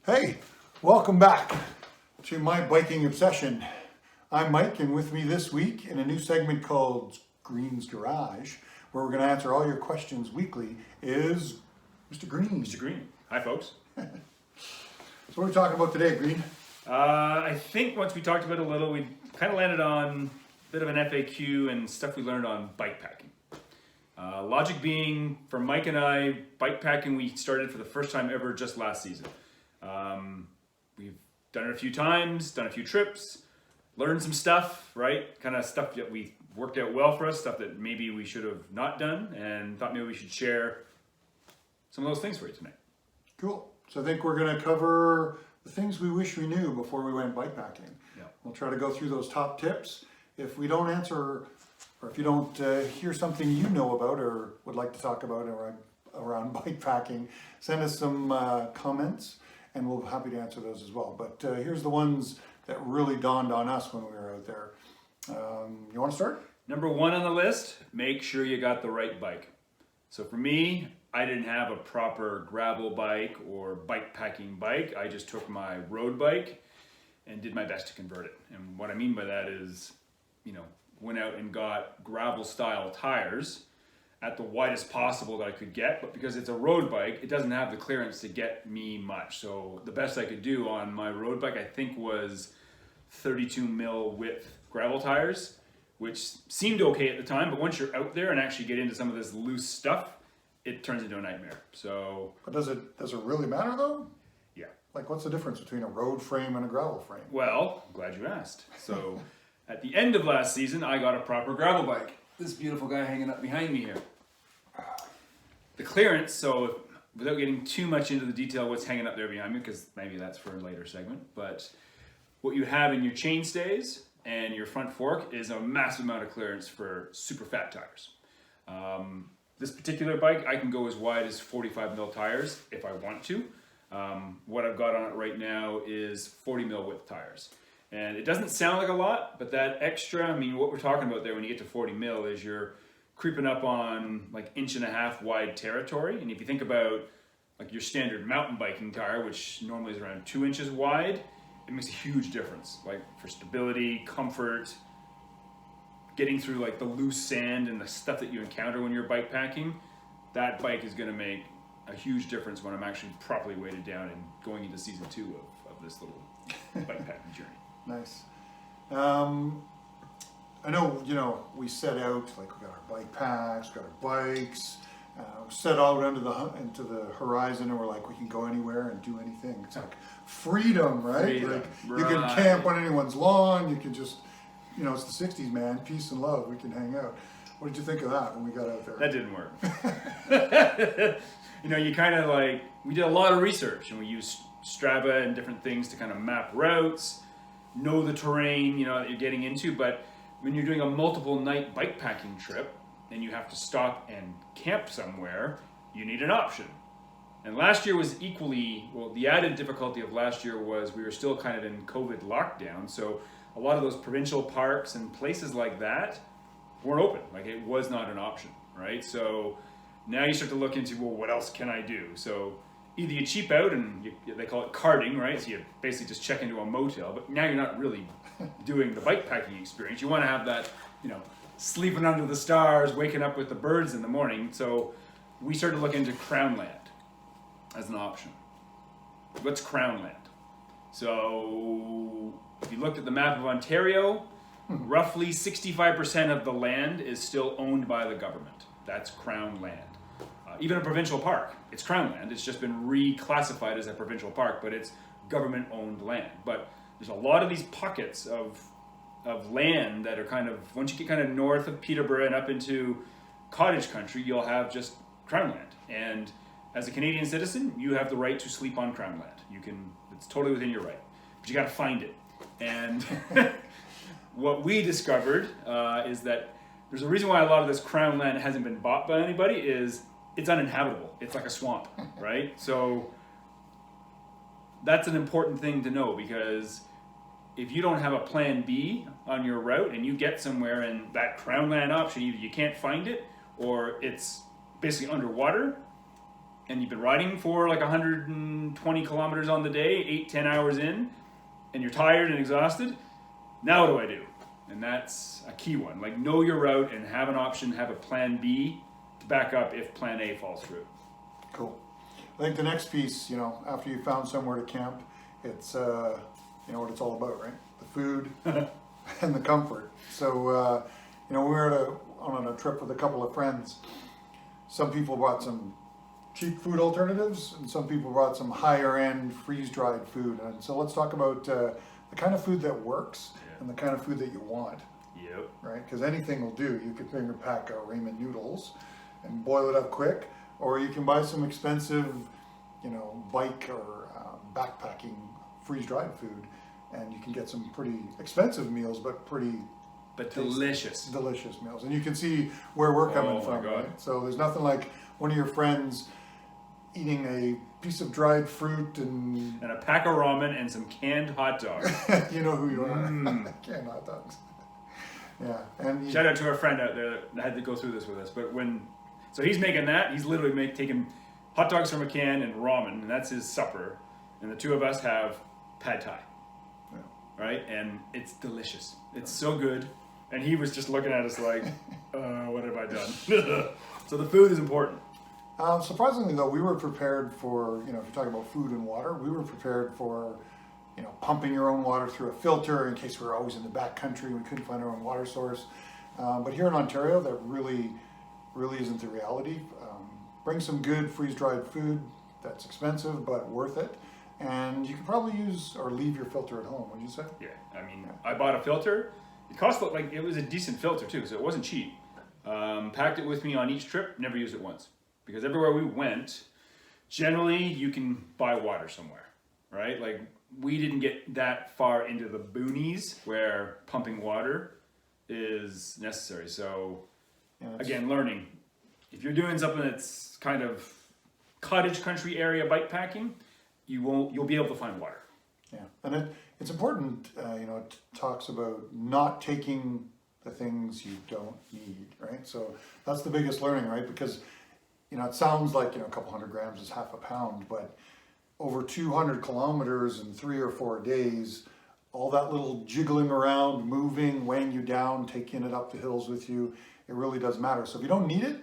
Hey, welcome back to my biking obsession. I'm Mike, and with me this week in a new segment called Green's Garage, where we're going to answer all your questions weekly, is Mr. Green. Mr. Green. Hi, folks. So what are we talking about today, Green? I think once we talked about it a little, we kind of landed on a bit of an FAQ and stuff we learned on bike packing. Logic being, for Mike and I, bike packing we started for the first time ever just last season. We've done it a few times, done a few trips, learned some stuff, right? Kind of stuff that we worked out well for us, stuff that maybe we should have not done, and thought maybe we should share some of those things for you tonight. Cool. So I think we're going to cover the things we wish we knew before we went bike packing. Yeah. We'll try to go through those top tips. If we don't answer, or if you don't hear something you know about or would like to talk about around bike packing, send us some comments and we'll be happy to answer those as well. But here's the ones that really dawned on us when we were out there. You want to start? Number one on the list, make sure you got the right bike. So for me, I didn't have a proper gravel bike or bike packing bike. I just took my road bike and did my best to convert it. And what I mean by that is, went out and got gravel style tires at the widest possible that I could get, but because it's a road bike, it doesn't have the clearance to get me much. So the best I could do on my road bike, I think, was 32 mil width gravel tires, which seemed okay at the time, but once you're out there and actually get into some of this loose stuff, it turns into a nightmare. So, But does it really matter though? yeah. Like, what's the difference between a road frame and a gravel frame? Well, I'm glad you asked. So at the end of last season, I got a proper gravel bike. This beautiful guy hanging up behind me here. The clearance, so without getting too much into the detail of what's hanging up there behind me, because maybe that's for a later segment, but what you have in your chainstays and your front fork is a massive amount of clearance for super fat tires. This particular bike, I can go as wide as 45 mil tires if I want to. What I've got on it right now is 40 mil width tires. And it doesn't sound like a lot, but that extra, what we're talking about there when you get to 40 mil is you're creeping up on like 1.5 inch wide territory. And if you think about like your standard mountain biking tire, which normally is around 2 inches wide, it makes a huge difference. Like for stability, comfort, getting through like the loose sand and the stuff that you encounter when you're bike packing, that bike is gonna make a huge difference when I'm actually properly weighted down and going into season 2 of this little bike packing journey. Nice. I know, we set out, like we got our bike packs, got our bikes, set out into the horizon, and we're like, we can go anywhere and do anything. It's like freedom, right? Freedom, like right. You can camp on anyone's lawn, you can just, it's the 60s, man, peace and love, we can hang out. What did you think of that when we got out there? That didn't work. You kind of like, we did a lot of research and we used Strava and different things to kind of map routes, know the terrain, that you're getting into, but when you're doing a multiple night bike packing trip and you have to stop and camp somewhere, you need an option. And last year was the added difficulty of last year was we were still kind of in COVID lockdown, so a lot of those provincial parks and places like that weren't open. Like it was not an option, right? So now you start to look into, well, what else can I do? So either you cheap out and they call it carding, right? So you basically just check into a motel, but now you're not really doing the bike packing experience. You want to have that, sleeping under the stars, waking up with the birds in the morning. So we started to look into Crown Land as an option. What's Crown Land? So if you looked at the map of Ontario, roughly 65% of the land is still owned by the government. That's Crown Land. Even a provincial park, it's Crown Land. It's just been reclassified as a provincial park, but it's government-owned land. But there's a lot of these pockets of land that are kind of, once you get kind of north of Peterborough and up into cottage country, you'll have just Crown Land. And as a Canadian citizen, you have the right to sleep on Crown Land. It's totally within your right, but you got to find it. And what we discovered is that there's a reason why a lot of this Crown Land hasn't been bought by anybody is it's uninhabitable. It's like a swamp, right? So that's an important thing to know, because if you don't have a plan B on your route and you get somewhere and that Crown Land option, either you can't find it or it's basically underwater, and you've been riding for like 120 kilometers on the day, 8-10 hours in, and you're tired and exhausted, now what do I do? And that's a key one. Like, know your route and have an option, have a plan B to back up if plan A falls through. Cool. I think the next piece, you know, after you found somewhere to camp, it's, you know what it's all about, right? The food and the comfort. So, you know, we were on a trip with a couple of friends. Some people brought some cheap food alternatives, and some people brought some higher end freeze-dried food. And so let's talk about the kind of food that works and the kind of food that you want. Yep. Right? Because anything will do. You could finger pack a ramen noodles and boil it up quick, or you can buy some expensive, you know, bike or backpacking freeze-dried food, and you can get some pretty expensive meals, but delicious. Delicious meals. And you can see where we're coming from. God. Right? So there's nothing like one of your friends eating a piece of dried fruit and a pack of ramen and some canned hot dogs. you know who you are. Canned hot dogs. Yeah. And Shout out to our friend out there that had to go through this with us. But so he's making that. He's literally taking hot dogs from a can and ramen, and that's his supper. And the two of us have pad thai. Yeah. Right? And it's delicious. It's so good. And he was just looking at us like, what have I done? So the food is important. Surprisingly, though, we were prepared for, you know, if you're talking about food and water, we were prepared for, you know, pumping your own water through a filter in case we were always in the back country and we couldn't find our own water source. But here in Ontario, that really isn't the reality. Bring some good freeze-dried food that's expensive but worth it. And you can probably use or leave your filter at home, would you say? Yeah, I mean, I bought a filter. It cost like, it was a decent filter too, so it wasn't cheap. Packed it with me on each trip, never used it once. Because everywhere we went, generally you can buy water somewhere, right? Like, we didn't get that far into the boonies where pumping water is necessary. So, again, learning. If you're doing something that's kind of cottage country area bike packing, you'll be able to find water. Yeah, and it's important, you know, it talks about not taking the things you don't need, right? So that's the biggest learning, right? Because, you know, it sounds like, you know, a couple hundred grams is half a pound, but over 200 kilometers in 3 or 4 days, all that little jiggling around, moving, weighing you down, taking it up the hills with you, it really does matter. So if you don't need it,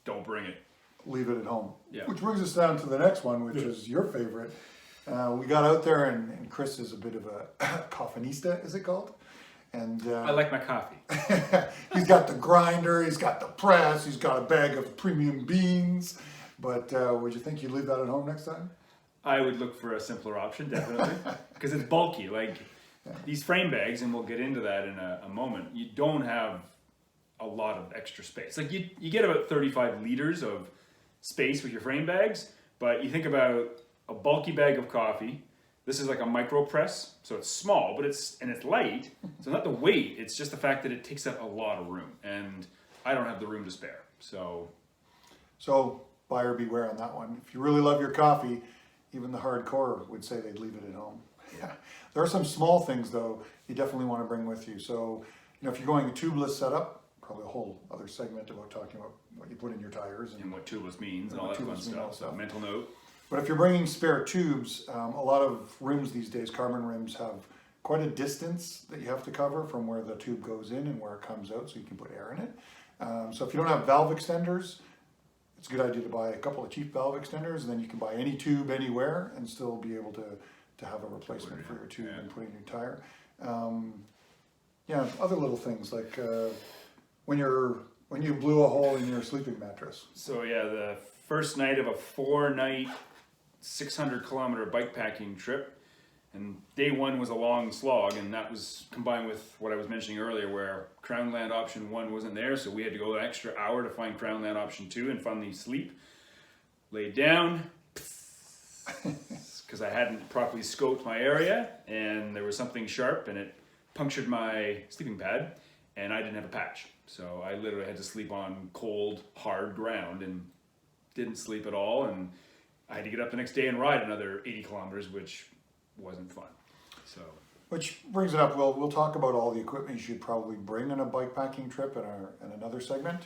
don't bring it. Leave it at home. Yeah. Which brings us down to the next one, which is your favorite. We got out there, and Chris is a bit of a coffinista, is it called? And I like my coffee. He's got the grinder, he's got the press, he's got a bag of premium beans. But would you think you'd leave that at home next time? I would look for a simpler option, definitely, because it's bulky. Like these frame bags, and we'll get into that in a moment. You don't have a lot of extra space. Like you get about 35 liters of space with your frame bags, but you think about a bulky bag of coffee. This is like a micro press, so it's small, but it's light. So not the weight, it's just the fact that it takes up a lot of room, and I don't have the room to spare. So buyer beware on that one. If you really love your coffee, even the hardcore would say they'd leave it at home. Yeah. There are some small things though you definitely want to bring with you. So, you know, if you're going a tubeless setup, probably a whole other segment about talking about what you put in your tires and what tubeless means and all that fun stuff. So mental note. But if you're bringing spare tubes, a lot of rims these days, carbon rims, have quite a distance that you have to cover from where the tube goes in and where it comes out, so you can put air in it. So if you don't have valve extenders, it's a good idea to buy a couple of cheap valve extenders, and then you can buy any tube anywhere and still be able to have a replacement for your tube and put in your tire. Other little things like when you blew a hole in your sleeping mattress. So yeah, the first night of a 4-night, 600-kilometer bikepacking trip, and day one was a long slog, and that was combined with what I was mentioning earlier, where Crown Land option 1 wasn't there, so we had to go an extra hour to find Crown Land option 2 and finally sleep. Laid down, because I hadn't properly scoped my area, and there was something sharp, and it punctured my sleeping pad, and I didn't have a patch. So I literally had to sleep on cold, hard ground, and didn't sleep at all, and I had to get up the next day and ride another 80 kilometers, which wasn't fun. So, which brings it up. We'll talk about all the equipment you should probably bring on a bikepacking trip in another segment,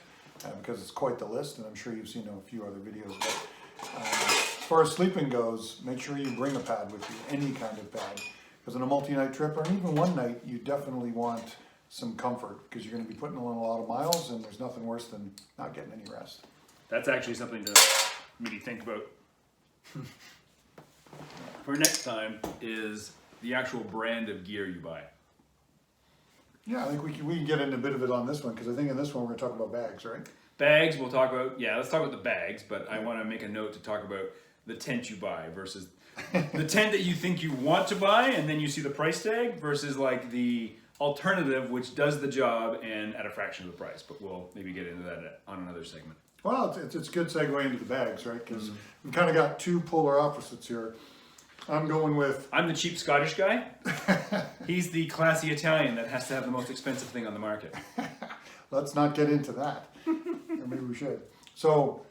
because it's quite the list, and I'm sure you've seen a few other videos. But As far as sleeping goes, make sure you bring a pad with you, any kind of pad. Because on a multi-night trip, or even one night, you definitely want some comfort because you're going to be putting in a lot of miles, and there's nothing worse than not getting any rest. That's actually something to maybe think about for next time is the actual brand of gear you buy. Yeah, I think we can get into a bit of it on this one because I think in this one we're going to talk about bags, right? Bags, we'll talk about, let's talk about the bags, but I want to make a note to talk about the tent you buy versus the tent that you think you want to buy and then you see the price tag versus like the alternative which does the job and at a fraction of the price. But we'll maybe get into that on another segment. Well, it's a good segue into the bags, right? Because we've kind of got two polar opposites here. I'm the cheap Scottish guy. He's the classy Italian that has to have the most expensive thing on the market. Let's not get into that. Or maybe we should. So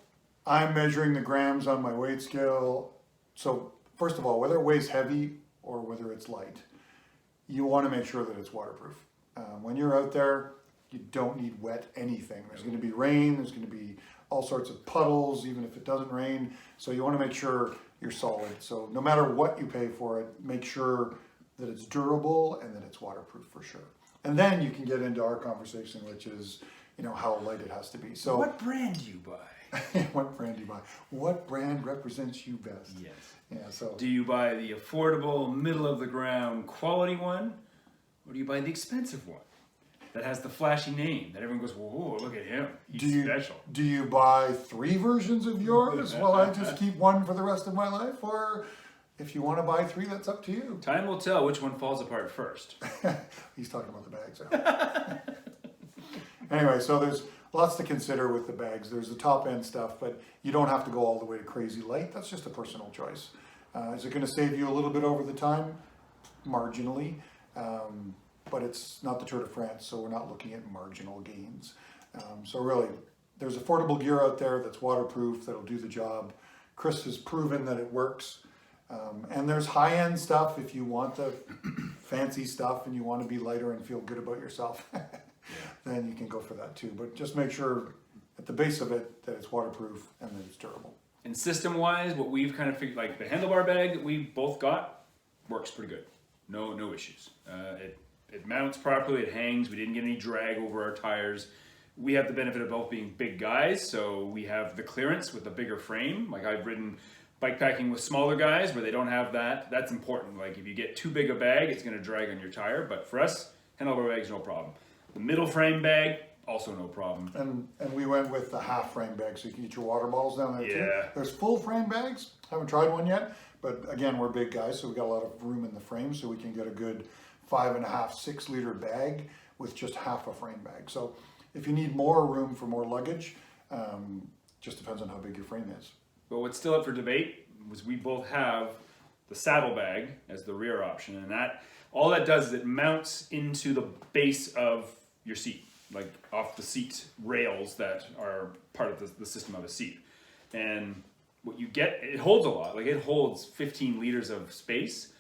I'm measuring the grams on my weight scale. So first of all, whether it weighs heavy or whether it's light, you want to make sure that it's waterproof. When you're out there, you don't need wet anything. There's going to be rain. There's going to be all sorts of puddles, even if it doesn't rain. So you want to make sure you're solid. So no matter what you pay for it, make sure that it's durable and that it's waterproof for sure. And then you can get into our conversation, which is, how light it has to be. So what brand do you buy? What brand do you buy? What brand represents you best? Yes. Yeah. So do you buy the affordable, middle of the ground quality one, or do you buy the expensive one that has the flashy name that everyone goes, whoa, look at him, he's special? Do you buy 3 versions of yours while I just keep one for the rest of my life? Or if you want to buy 3, that's up to you. Time will tell which one falls apart first. He's talking about the bags. Anyway, so there's lots to consider with the bags. There's the top end stuff, but you don't have to go all the way to crazy light. That's just a personal choice. Is it going to save you a little bit over the time? Marginally. But it's not the Tour de France, so we're not looking at marginal gains. So really, there's affordable gear out there that's waterproof, that'll do the job. Chris has proven that it works. And there's high-end stuff if you want the fancy stuff and you want to be lighter and feel good about yourself. Then you can go for that too. But just make sure at the base of it that it's waterproof and that it's durable. And system-wise, what we've kind of figured, like the handlebar bag that we both got, works pretty good. No issues. It mounts properly, it hangs, we didn't get any drag over our tires. We have the benefit of both being big guys, so we have the clearance with a bigger frame. Like I've ridden bikepacking with smaller guys where they don't have that. That's important. Like if you get too big a bag, it's gonna drag on your tire, but for us, handlebar bag's no problem. The middle frame bag, also no problem. And we went with the half frame bag, so you can get your water bottles down there too. Yeah. There's full frame bags. Haven't tried one yet, but again, we're big guys, so we got a lot of room in the frame, so we can get a good 5.5, 6 liter bag with just half a frame bag. So if you need more room for more luggage, just depends on how big your frame is. But what's still up for debate was we both have the saddlebag as the rear option, and that all that does is it mounts into the base of your seat, like off the seat rails that are part of the system of a seat. And what you get, it holds a lot, like it holds 15 liters of space,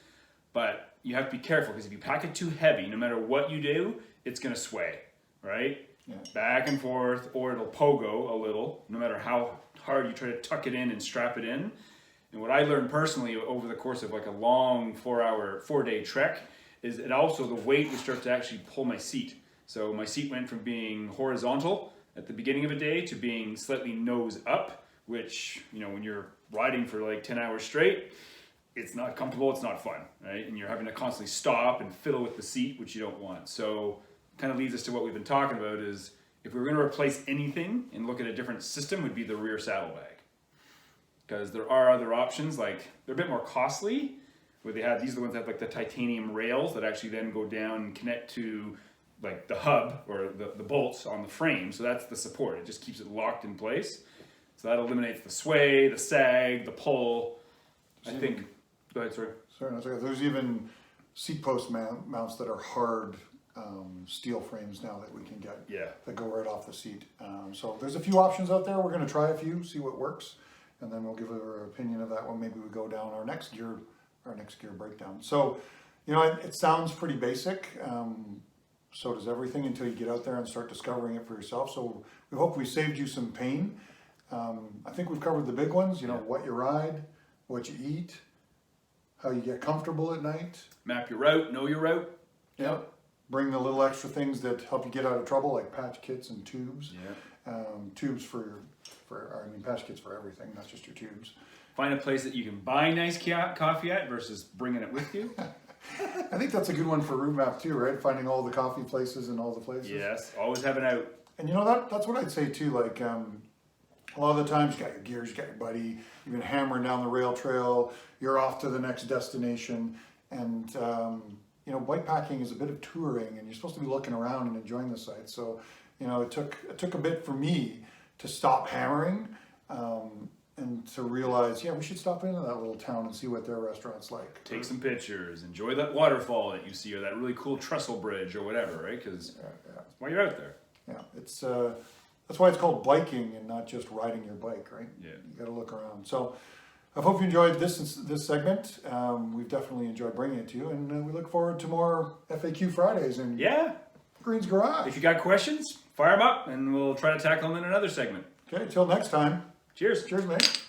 but you have to be careful because if you pack it too heavy, no matter what you do, it's gonna sway, right? Yeah. Back and forth, or it'll pogo a little, no matter how hard you try to tuck it in and strap it in. And what I learned personally over the course of like a long 4-day trek is it also, the weight would start to actually pull my seat. So my seat went from being horizontal at the beginning of a day to being slightly nose up, which, when you're riding for like 10 hours straight, it's not comfortable, it's not fun, right? And you're having to constantly stop and fiddle with the seat, which you don't want. So kind of leads us to what we've been talking about is if we were going to replace anything and look at a different system, would be the rear saddlebag. Because there are other options, like they're a bit more costly, where these are the ones that have like the titanium rails that actually then go down and connect to like the hub or the bolts on the frame. So that's the support. It just keeps it locked in place. So that eliminates the sway, the sag, the pull. I think, go ahead, sorry. Sorry, no, sorry. There's even seat post mounts that are hard steel frames now that we can get. Yeah. That go right off the seat. So there's a few options out there. We're going to try a few, see what works, and then we'll give our opinion of that one. Maybe we go down our next gear breakdown. So, it sounds pretty basic. So does everything until you get out there and start discovering it for yourself. So we hope we saved you some pain. I think we've covered the big ones, you know, what you ride, what you eat, how you get comfortable at night. Map your route, know your route. Yep. Bring the little extra things that help you get out of trouble, like patch kits and tubes. Yeah. Tubes patch kits for everything, not just your tubes. Find a place that you can buy nice coffee at versus bringing it with you. I think that's a good one for route map too, right? Finding all the coffee places and all the places. Yes, always have an out. And you know, that's what I'd say too, like a lot of the times you got your gears, you got your buddy, you've been hammering down the rail trail, you're off to the next destination, and you know, bikepacking is a bit of touring, and you're supposed to be looking around and enjoying the sights. So, you know, it took a bit for me to stop hammering and to realize, yeah, we should stop into that little town and see what their restaurant's like. Take some pictures, enjoy that waterfall that you see, or that really cool trestle bridge, or whatever, right? Because that's why you're out there. Yeah, it's that's why it's called biking and not just riding your bike, right? Yeah. You got to look around. So I hope you enjoyed this segment. We've definitely enjoyed bringing it to you, and we look forward to more FAQ Fridays in Green's Garage. If you got questions, fire them up, and we'll try to tackle them in another segment. Okay, till next time. Cheers. Cheers, mate.